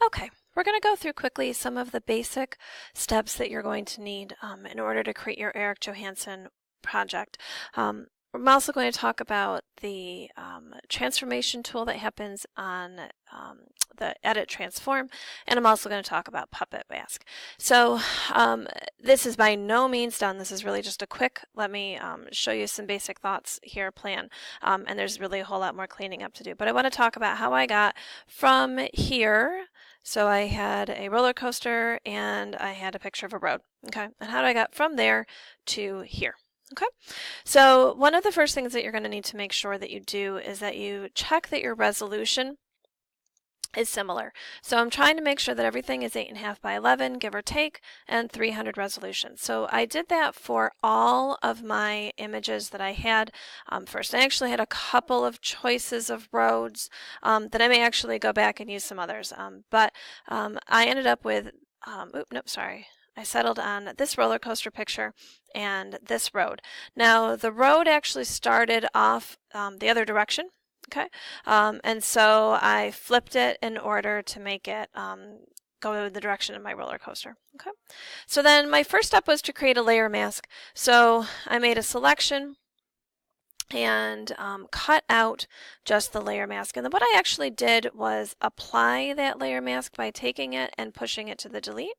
Okay, we're going to go through quickly some of the basic steps that you're going to need in order to create your Erik Johannsson project. I'm also going to talk about the transformation tool that happens on the Edit Transform, and I'm also going to talk about Puppet Mask. So this is by no means done. This is really just a quick, let me show you some basic thoughts here plan, and there's really a whole lot more cleaning up to do. But I want to talk about how I got from here. So I had a roller coaster and I had a picture of a road, okay? And how do I got from there to here? Okay, so one of the first things that you're going to need to make sure that you do is that you check that your resolution is similar. So I'm trying to make sure that everything is 8.5 by 11, give or take, and 300 resolution. So I did that for all of my images that I had. First, I actually had a couple of choices of roads that I may actually go back and use some others. But I ended up with, I settled on this roller coaster picture and this road. Now the road actually started off the other direction, okay? And so I flipped it in order to make it go in the direction of my roller coaster, okay? So then my first step was to create a layer mask. So I made a selection and cut out just the layer mask. And then what I actually did was apply that layer mask by taking it and pushing it to the delete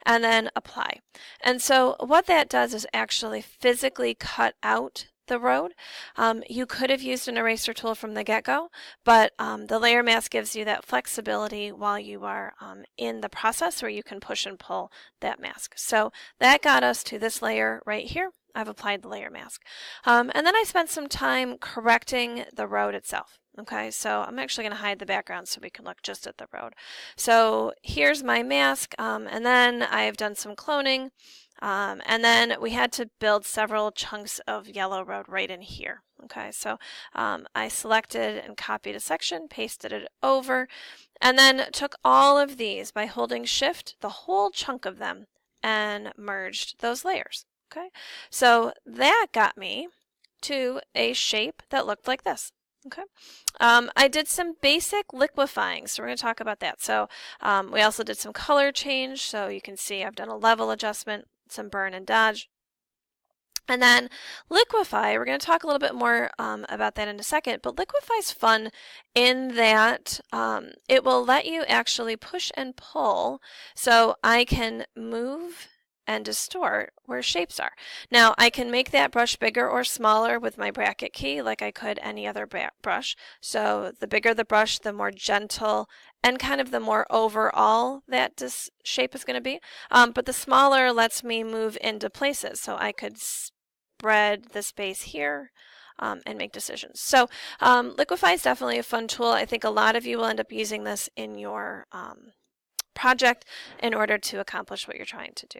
and then apply. And so what that does is actually physically cut out the road. You could have used an eraser tool from the get-go, but the layer mask gives you that flexibility while you are in the process where you can push and pull that mask. So that got us to this layer right here. I've applied the layer mask. And then I spent some time correcting the road itself. Okay, so I'm actually going to hide the background so we can look just at the road. So here's my mask, and then I've done some cloning, and then we had to build several chunks of yellow road right in here. Okay, so I selected and copied a section, pasted it over, and then took all of these by holding Shift, the whole chunk of them, and merged those layers. Okay, so that got me to a shape that looked like this. Okay, I did some basic liquifying, so we're going to talk about that. So we also did some color change, so you can see I've done a level adjustment, some burn and dodge. And then Liquify, we're going to talk a little bit more about that in a second, but Liquify is fun in that it will let you actually push and pull, so I can move and distort where shapes are. Now I can make that brush bigger or smaller with my bracket key like I could any other brush. So the bigger the brush, the more gentle and kind of the more overall that this shape is going to be. But the smaller lets me move into places. So I could spread the space here and make decisions. So Liquify is definitely a fun tool. I think a lot of you will end up using this in your project in order to accomplish what you're trying to do.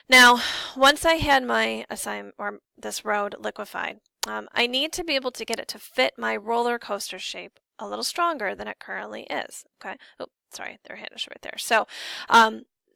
Now, once I had my assignment or this road liquefied, I need to be able to get it to fit my roller coaster shape a little stronger than it currently is. Okay. Oh, sorry, their hand is right there. So,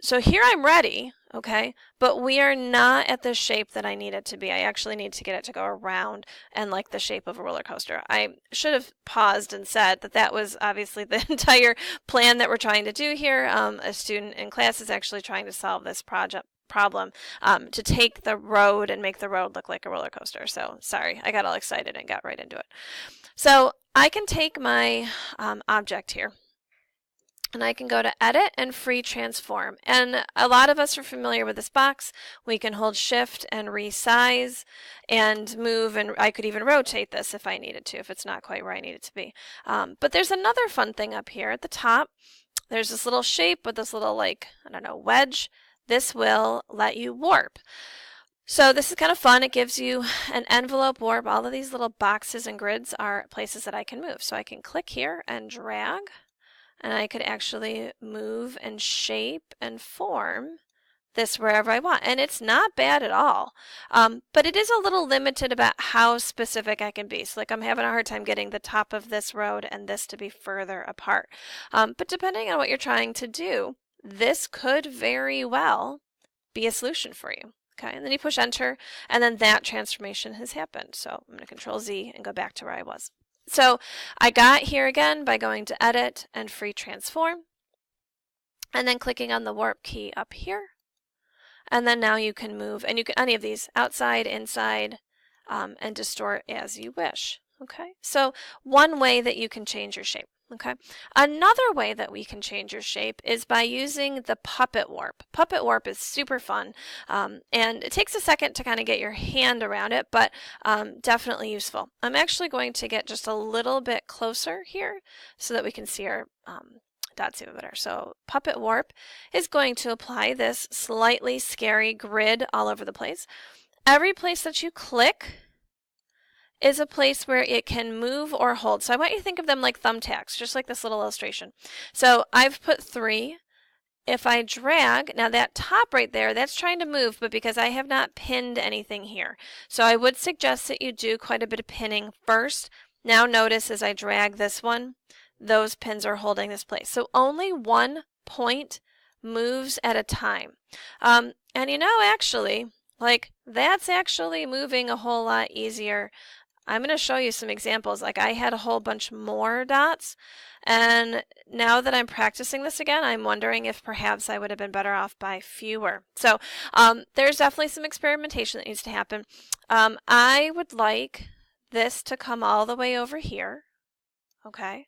so here I'm ready, okay, but we are not at the shape that I need it to be. I actually need to get it to go around and like the shape of a roller coaster. I should have paused and said that that was obviously the entire plan that we're trying to do here. A student in class is actually trying to solve this problem to take the road and make the road look like a roller coaster. So sorry, I got all excited and got right into it. So I can take my object here, and I can go to Edit and Free Transform. And a lot of us are familiar with this box. We can hold Shift and resize and move, and I could even rotate this if I needed to, if it's not quite where I need it to be. But there's another fun thing up here at the top. There's this little shape with this little, like, I don't know, wedge. This will let you warp. So this is kind of fun. It gives you an envelope warp. All of these little boxes and grids are places that I can move. So I can click here and drag, and I could actually move and shape and form this wherever I want. And it's not bad at all. But it is a little limited about how specific I can be. So like I'm having a hard time getting the top of this road and this to be further apart. But depending on what you're trying to do, this could very well be a solution for you. Okay, and then you push enter, and then that transformation has happened. So I'm going to Control Z and go back to where I was. So I got here again by going to Edit and Free Transform. and then clicking on the warp key up here. And then now you can move, and you can any of these, outside, inside, and distort as you wish. Okay, so one way that you can change your shape. Okay, another way that we can change your shape is by using the puppet warp. Puppet warp is super fun, and it takes a second to kind of get your hand around it, but definitely useful. I'm actually going to get just a little bit closer here so that we can see our dots even better. So puppet warp is going to apply this slightly scary grid all over the place. Every place that you click is a place where it can move or hold. So I want you to think of them like thumbtacks, just like this little illustration. So I've put 3. If I drag, now that top right there, that's trying to move, but because I have not pinned anything here. So I would suggest that you do quite a bit of pinning first. Now notice as I drag this one, those pins are holding this place. So only one point moves at a time. And you know, actually, like that's actually moving a whole lot easier. I'm going to show you some examples. Like I had a whole bunch more dots, and now that I'm practicing this again, I'm wondering if perhaps I would have been better off by fewer. So there's definitely some experimentation that needs to happen. I would like this to come all the way over here. Okay.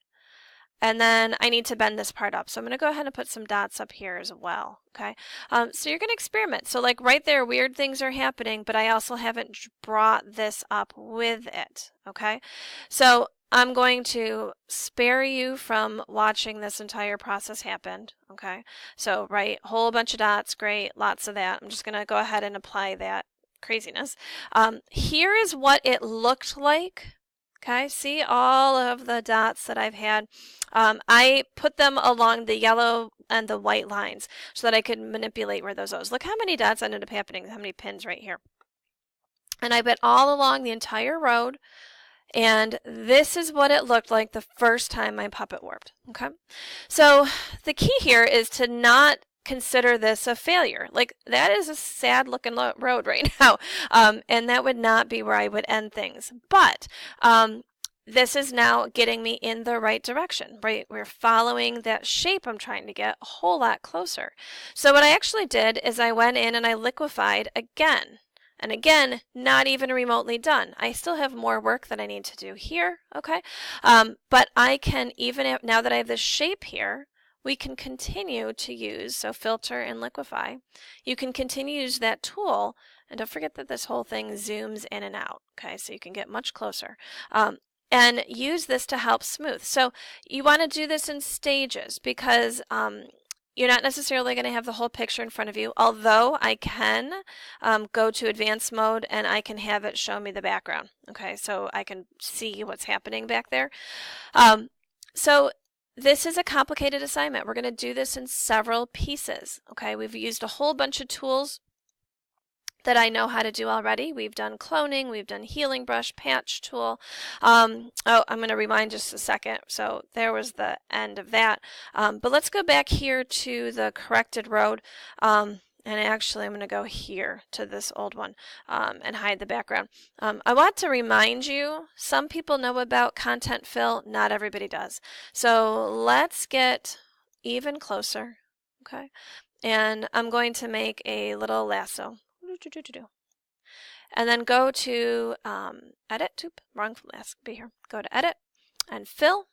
And then I need to bend this part up. So I'm going to go ahead and put some dots up here as well. Okay. So you're going to experiment. So like right there, weird things are happening, but I also haven't brought this up with it. Okay. So I'm going to spare you from watching this entire process happen. Okay. So right, whole bunch of dots. Great. Lots of that. I'm just going to go ahead and apply that craziness. Here is what it looked like. Okay, see all of the dots that I've had. I put them along the yellow and the white lines so that I could manipulate where those are. Look how many dots ended up happening, how many pins right here. And I bet all along the entire road, and this is what it looked like the first time my puppet warped. Okay, so the key here is to not consider this a failure. Like that is a sad looking road right now, and that would not be where I would end things. But this is now getting me in the right direction, right? We're following that shape I'm trying to get a whole lot closer. So what I actually did is I went in and I liquefied again. And again, not even remotely done. I still have more work that I need to do here, okay? But I can, even now that I have this shape here, we can continue to use, so filter and liquify. You can continue to use that tool, and don't forget that this whole thing zooms in and out, okay? So you can get much closer. And use this to help smooth. So you want to do this in stages because you're not necessarily going to have the whole picture in front of you, although I can go to advanced mode and I can have it show me the background. Okay, so I can see what's happening back there. So this is a complicated assignment. We're going to do this in several pieces. Okay, we've used a whole bunch of tools that I know how to do already. We've done cloning, we've done healing brush, patch tool. Oh, I'm going to rewind just a second. So there was the end of that. But let's go back here to the corrected road. And actually, I'm going to go here to this old one and hide the background. I want to remind you, some people know about content fill, not everybody does. So let's get even closer. Okay. And I'm going to make a little lasso. And then go to edit. Oop, wrong mask. Be here. Go to edit and fill.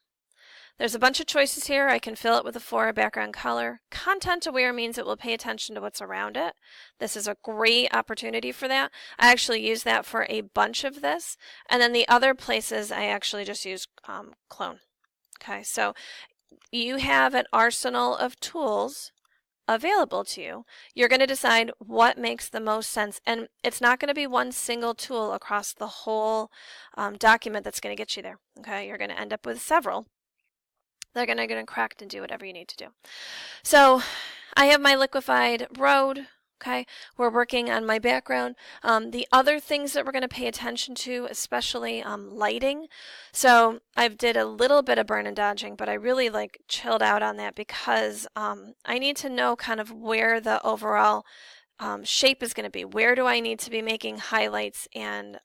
There's a bunch of choices here. I can fill it with a 4 background color. Content aware means it will pay attention to what's around it. This is a great opportunity for that. I actually use that for a bunch of this. And then the other places I actually just use clone. Okay, so you have an arsenal of tools available to you. You're going to decide what makes the most sense, and it's not going to be one single tool across the whole document that's going to get you there. Okay, you're going to end up with several. They're going to get cracked and do whatever you need to do. So I have my liquefied road. Okay, we're working on my background. The other things that we're going to pay attention to, especially lighting. So I did a little bit of burn and dodging, but I really like chilled out on that because I need to know kind of where the overall shape is going to be. Where do I need to be making highlights and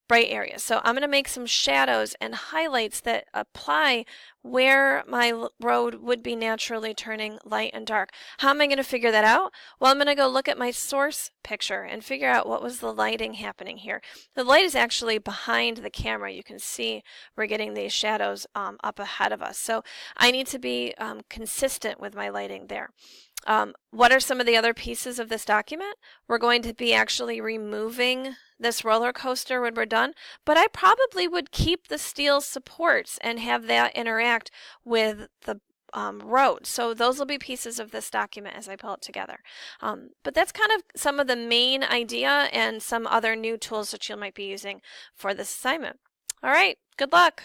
bright areas. So I'm going to make some shadows and highlights that apply where my road would be naturally turning light and dark. How am I going to figure that out? Well, I'm going to go look at my source picture and figure out what was the lighting happening here. The light is actually behind the camera. You can see we're getting these shadows up ahead of us. So I need to be consistent with my lighting there. What are some of the other pieces of this document? We're going to be actually removing this roller coaster when we're done, but I probably would keep the steel supports and have that interact with the road. So those will be pieces of this document as I pull it together. But that's kind of some of the main idea and some other new tools that you might be using for this assignment. All right, good luck.